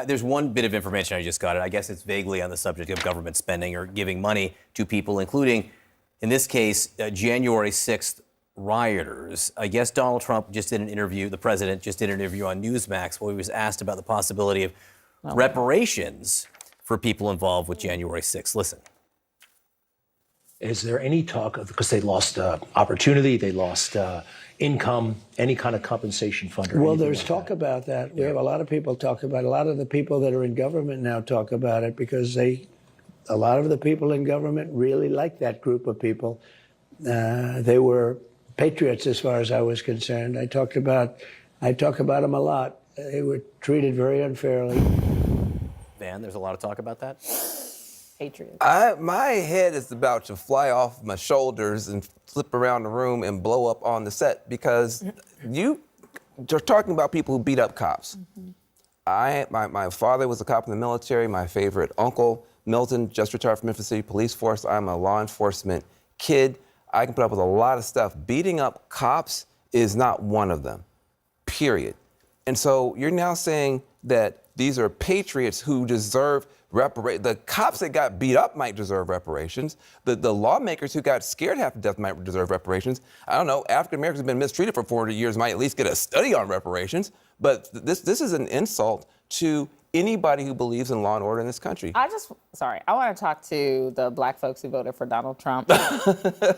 there's one bit of information I just got. I guess it's vaguely on the subject of government spending or giving money to people, including, in this case, January 6th rioters. I guess Donald Trump just did an interview, the president just did an interview on Newsmax where he was asked about the possibility of reparations for people involved with January 6th. Listen. Is there any talk of, because they lost opportunity, they lost income, any kind of compensation fund? Well, there's talk about that. We have a lot of people talk about it. A lot of the people that are in government now talk about it because a lot of the people in government really like that group of people. They were patriots as far as I was concerned. I talk about them a lot. They were treated very unfairly. Van, there's a lot of talk about that. Patriots. My head is about to fly off my shoulders and flip around the room and blow up on the set because you're talking about people who beat up cops. My father was a cop in the military. My favorite uncle, Milton, just retired from Memphis City Police Force. I'm a law enforcement kid. I can put up with a lot of stuff. Beating up cops is not one of them, period. And so you're now saying that these are patriots who deserve reparations. The cops that got beat up might deserve reparations. The lawmakers who got scared half to death might deserve reparations. I don't know, African Americans have been mistreated for 400 years, might at least get a study on reparations. But this is an insult to anybody who believes in law and order in this country. I want to talk to the black folks who voted for Donald Trump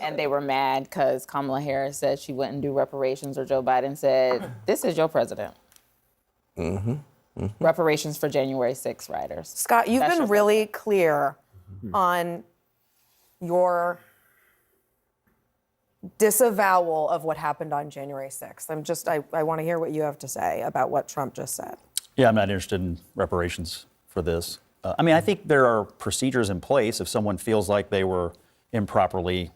and they were mad because Kamala Harris said she wouldn't do reparations or Joe Biden said, this is your president. Reparations for January 6th rioters. Scott, you've been really clear on your disavowal of what happened on January 6th. I want to hear what you have to say about what Trump just said. Yeah, I'm not interested in reparations for this. I think there are procedures in place if someone feels like they were improperly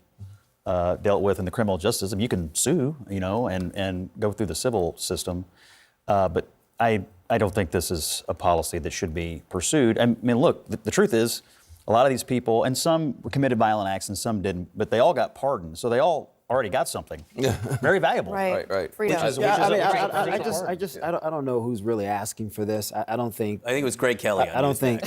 dealt with in the criminal justice system. You can sue, and go through the civil system. But I don't think this is a policy that should be pursued. I mean, look, the truth is, a lot of these people, and some committed violent acts and some didn't, but they all got pardoned. So they all already got something very valuable. Right. Freedom. I don't know who's really asking for this. I think it was Greg Kelly. I don't think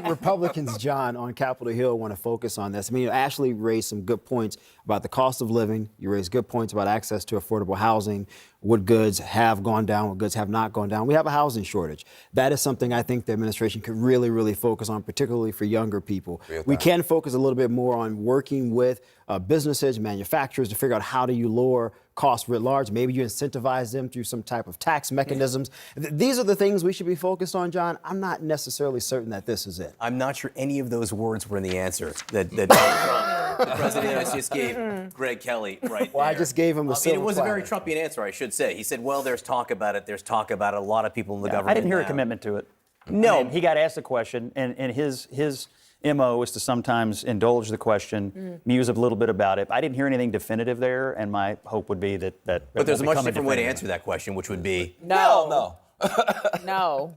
Republicans, John, on Capitol Hill want to focus on this. I mean, you Ashley raised some good points about the cost of living. You raised good points about access to affordable housing, what goods have gone down, what goods have not gone down. We have a housing shortage. That is something I think the administration could really, really focus on, particularly for younger people. We can focus a little bit more on working with businesses, manufacturers to figure out how do you lower costs writ large. Maybe you incentivize them through some type of tax mechanisms. These are the things we should be focused on, John. I'm not necessarily certain that this is it. I'm not sure any of those words were in the answer that Donald Trump, the president of the United States, gave Greg Kelly right there. Well, I just gave him a silver it was a very platter. Trumpian answer, I should say. He said, well, there's talk about it. There's talk about it. A lot of people in the government I didn't hear now. a commitment to it. No. He got asked a question, and his MO is to sometimes indulge the question, muse a little bit about it. I didn't hear anything definitive there, and my hope would be that But there's a much become different way to definitive. answer that question, which would be No. No.